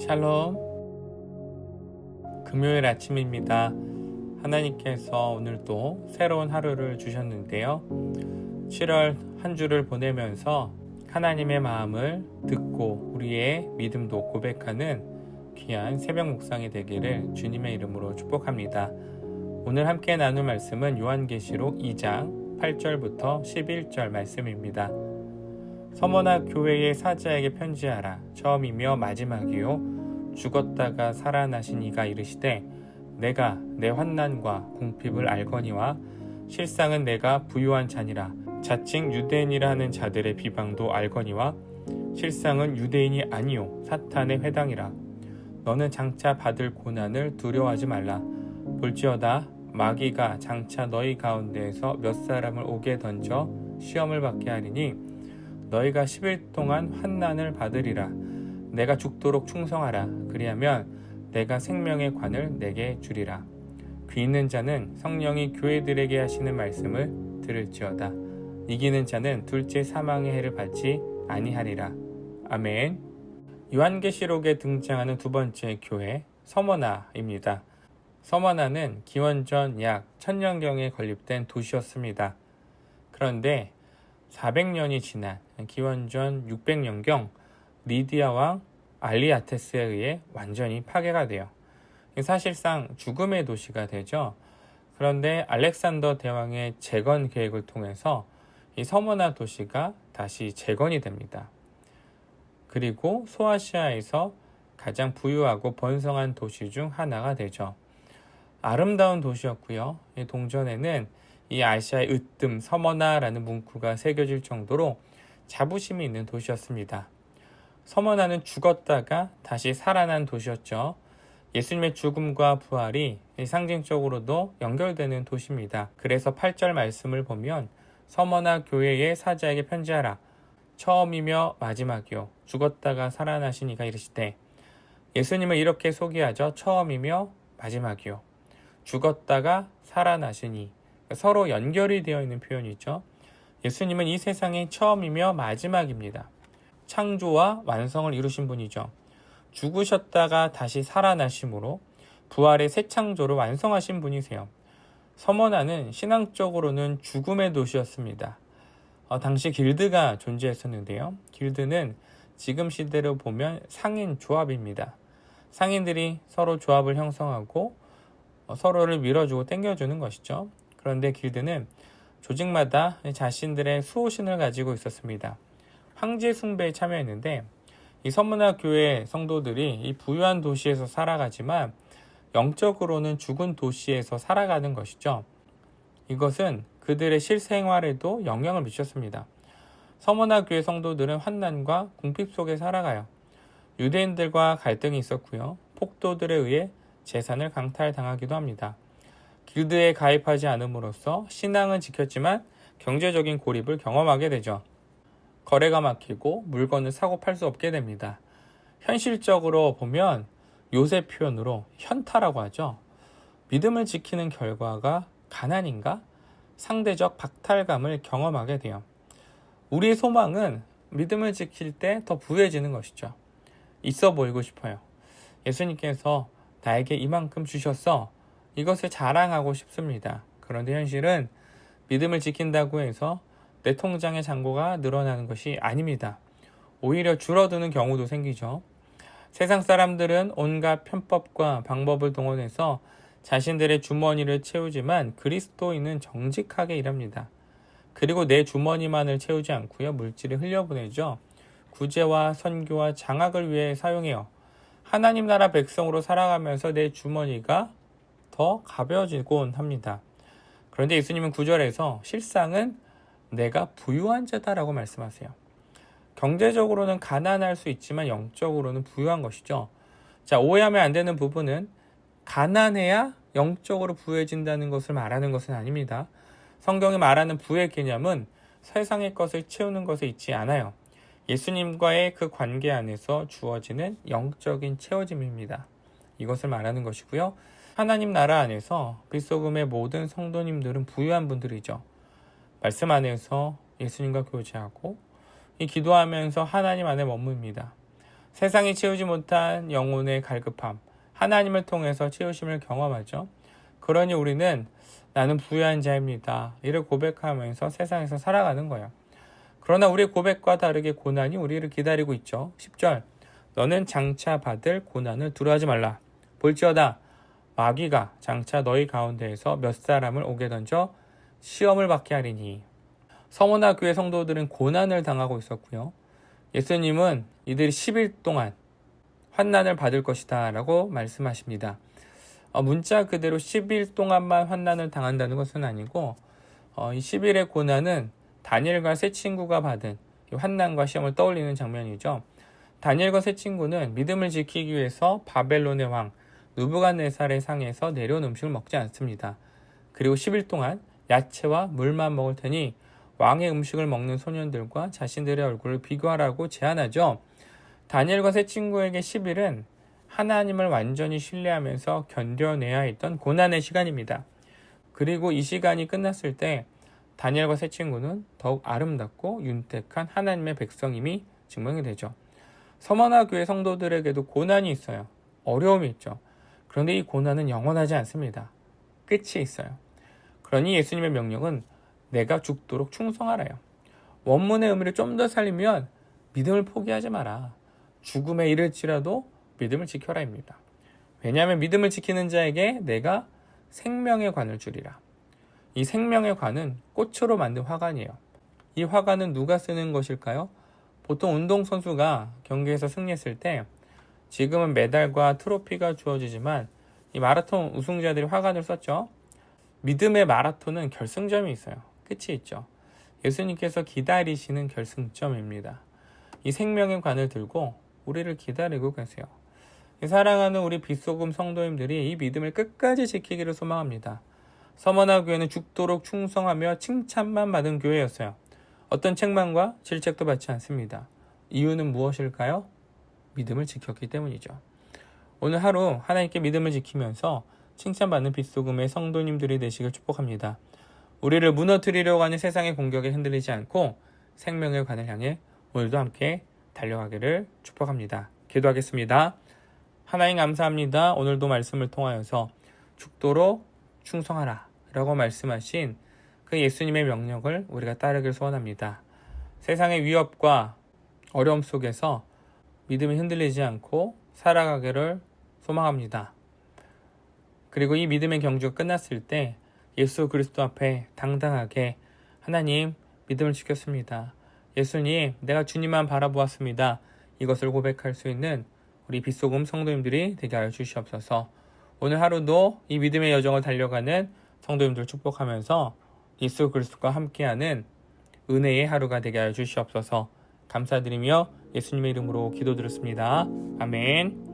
샬롬. 금요일 아침입니다. 하나님께서 오늘도 새로운 하루를 주셨는데요. 7월 한 주를 보내면서 하나님의 마음을 듣고 우리의 믿음도 고백하는 귀한 새벽 묵상이 되기를 주님의 이름으로 축복합니다. 오늘 함께 나눌 말씀은 요한계시록 2장 8절부터 11절 말씀입니다. 서머나 교회의 사자에게 편지하라. 처음이며 마지막이요 죽었다가 살아나신 이가 이르시되 내가 내 환난과 궁핍을 알거니와 실상은 내가 부유한 자니라. 자칭 유대인이라 하는 자들의 비방도 알거니와 실상은 유대인이 아니요 사탄의 회당이라. 너는 장차 받을 고난을 두려워하지 말라. 볼지어다 마귀가 장차 너희 가운데에서 몇 사람을 옥에 던져 시험을 받게 하리니 너희가 10일 동안 환난을 받으리라. 내가 죽도록 충성하라. 그리하면 내가 생명의 관을 내게 주리라. 귀 있는 자는 성령이 교회들에게 하시는 말씀을 들을지어다. 이기는 자는 둘째 사망의 해를 받지 아니하리라. 아멘. 요한계시록에 등장하는 두 번째 교회 서머나입니다. 서머나는 기원전 약 1000년경에 건립된 도시였습니다. 그런데 400년이 지난 기원전 600년경 리디아 왕 알리아테스에 의해 완전히 파괴가 돼요. 사실상 죽음의 도시가 되죠. 그런데 알렉산더 대왕의 재건 계획을 통해서 이 서머나 도시가 다시 재건이 됩니다. 그리고 소아시아에서 가장 부유하고 번성한 도시 중 하나가 되죠. 아름다운 도시였고요. 이 동전에는 이 아시아의 으뜸 서머나라는 문구가 새겨질 정도로 자부심이 있는 도시였습니다. 서머나는 죽었다가 다시 살아난 도시였죠. 예수님의 죽음과 부활이 상징적으로도 연결되는 도시입니다. 그래서 8절 말씀을 보면 서머나 교회의 사자에게 편지하라. 처음이며 마지막이요 죽었다가 살아나신 이가 이르시되. 예수님을 이렇게 소개하죠. 처음이며 마지막이요 죽었다가 살아나신 이. 서로 연결이 되어 있는 표현이죠. 예수님은 이 세상의 처음이며 마지막입니다. 창조와 완성을 이루신 분이죠. 죽으셨다가 다시 살아나심으로 부활의 새 창조를 완성하신 분이세요. 서머나는 신앙적으로는 죽음의 도시였습니다. 당시 길드가 존재했었는데요. 길드는 지금 시대로 보면 상인 조합입니다. 상인들이 서로 조합을 형성하고 서로를 밀어주고 당겨주는 것이죠. 그런데 길드는 조직마다 자신들의 수호신을 가지고 있었습니다. 황제 숭배에 참여했는데 이 서머나 교회 성도들이 이 부유한 도시에서 살아가지만 영적으로는 죽은 도시에서 살아가는 것이죠. 이것은 그들의 실생활에도 영향을 미쳤습니다. 서머나 교회 성도들은 환난과 궁핍 속에 살아가요. 유대인들과 갈등이 있었고요. 폭도들에 의해 재산을 강탈당하기도 합니다. 길드에 가입하지 않음으로써 신앙은 지켰지만 경제적인 고립을 경험하게 되죠. 거래가 막히고 물건을 사고 팔 수 없게 됩니다. 현실적으로 보면 요새 표현으로 현타라고 하죠. 믿음을 지키는 결과가 가난인가? 상대적 박탈감을 경험하게 돼요. 우리의 소망은 믿음을 지킬 때 더 부유해지는 것이죠. 있어 보이고 싶어요. 예수님께서 나에게 이만큼 주셨어. 이것을 자랑하고 싶습니다. 그런데 현실은 믿음을 지킨다고 해서 내 통장의 잔고가 늘어나는 것이 아닙니다. 오히려 줄어드는 경우도 생기죠. 세상 사람들은 온갖 편법과 방법을 동원해서 자신들의 주머니를 채우지만 그리스도인은 정직하게 일합니다. 그리고 내 주머니만을 채우지 않고요. 물질을 흘려보내죠. 구제와 선교와 장학을 위해 사용해요. 하나님 나라 백성으로 살아가면서 내 주머니가 더 가벼워지곤 합니다. 그런데 예수님은 9절에서 실상은 내가 부유한 자다라고 말씀하세요. 경제적으로는 가난할 수 있지만 영적으로는 부유한 것이죠. 자, 오해하면 안 되는 부분은 가난해야 영적으로 부유해진다는 것을 말하는 것은 아닙니다. 성경이 말하는 부의 개념은 세상의 것을 채우는 것에 있지 않아요. 예수님과의 그 관계 안에서 주어지는 영적인 채워짐입니다. 이것을 말하는 것이고요. 하나님 나라 안에서 빛소금의 모든 성도님들은 부유한 분들이죠. 말씀 안에서 예수님과 교제하고 이 기도하면서 하나님 안에 머뭅니다. 세상이 채우지 못한 영혼의 갈급함, 하나님을 통해서 채우심을 경험하죠. 그러니 우리는 나는 부유한 자입니다. 이를 고백하면서 세상에서 살아가는 거예요. 그러나 우리의 고백과 다르게 고난이 우리를 기다리고 있죠. 10절 너는 장차 받을 고난을 두려워하지 말라. 볼지어다 마귀가 장차 너희 가운데에서 몇 사람을 오게 던져 시험을 받게 하리니. 서머나 교회 성도들은 고난을 당하고 있었고요. 예수님은 이들이 10일 동안 환난을 받을 것이다 라고 말씀하십니다. 문자 그대로 10일 동안만 환난을 당한다는 것은 아니고 이 10일의 고난은 다니엘과 세 친구가 받은 이 환난과 시험을 떠올리는 장면이죠. 다니엘과 세 친구는 믿음을 지키기 위해서 바벨론의 왕 느부갓네살의 상에서 내려온 음식을 먹지 않습니다. 그리고 10일 동안 야채와 물만 먹을 테니 왕의 음식을 먹는 소년들과 자신들의 얼굴을 비교하라고 제안하죠. 다니엘과 세 친구에게 10일은 하나님을 완전히 신뢰하면서 견뎌내야 했던 고난의 시간입니다. 그리고 이 시간이 끝났을 때 다니엘과 세 친구는 더욱 아름답고 윤택한 하나님의 백성임이 증명이 되죠. 서머나 교회 성도들에게도 고난이 있어요. 어려움이 있죠. 그런데 이 고난은 영원하지 않습니다. 끝이 있어요. 그러니 예수님의 명령은 내가 죽도록 충성하라요. 원문의 의미를 좀 더 살리면 믿음을 포기하지 마라. 죽음에 이를지라도 믿음을 지켜라입니다. 왜냐하면 믿음을 지키는 자에게 내가 생명의 관을 주리라. 이 생명의 관은 꽃으로 만든 화관이에요. 이 화관은 누가 쓰는 것일까요? 보통 운동선수가 경기에서 승리했을 때 지금은 메달과 트로피가 주어지지만 이 마라톤 우승자들이 화관을 썼죠. 믿음의 마라톤은 결승점이 있어요. 끝이 있죠. 예수님께서 기다리시는 결승점입니다. 이 생명의 관을 들고 우리를 기다리고 계세요. 사랑하는 우리 빛소금 성도님들이 이 믿음을 끝까지 지키기를 소망합니다. 서머나 교회는 죽도록 충성하며 칭찬만 받은 교회였어요. 어떤 책망과 질책도 받지 않습니다. 이유는 무엇일까요? 믿음을 지켰기 때문이죠. 오늘 하루 하나님께 믿음을 지키면서 칭찬받는 빛소금의 성도님들이 되시길 축복합니다. 우리를 무너뜨리려고 하는 세상의 공격에 흔들리지 않고 생명의 관을 향해 오늘도 함께 달려가기를 축복합니다. 기도하겠습니다. 하나님 감사합니다. 오늘도 말씀을 통하여서 죽도록 충성하라 라고 말씀하신 그 예수님의 명령을 우리가 따르길 소원합니다. 세상의 위협과 어려움 속에서 믿음이 흔들리지 않고 살아가기를 소망합니다. 그리고 이 믿음의 경주가 끝났을 때 예수 그리스도 앞에 당당하게 하나님 믿음을 지켰습니다. 예수님 내가 주님만 바라보았습니다. 이것을 고백할 수 있는 우리 빛소금 성도님들이 되게 하여 주시옵소서. 오늘 하루도 이 믿음의 여정을 달려가는 성도님들 축복하면서 예수 그리스도와 함께하는 은혜의 하루가 되게 하여 주시옵소서. 감사드리며 예수님의 이름으로 기도드렸습니다. 아멘.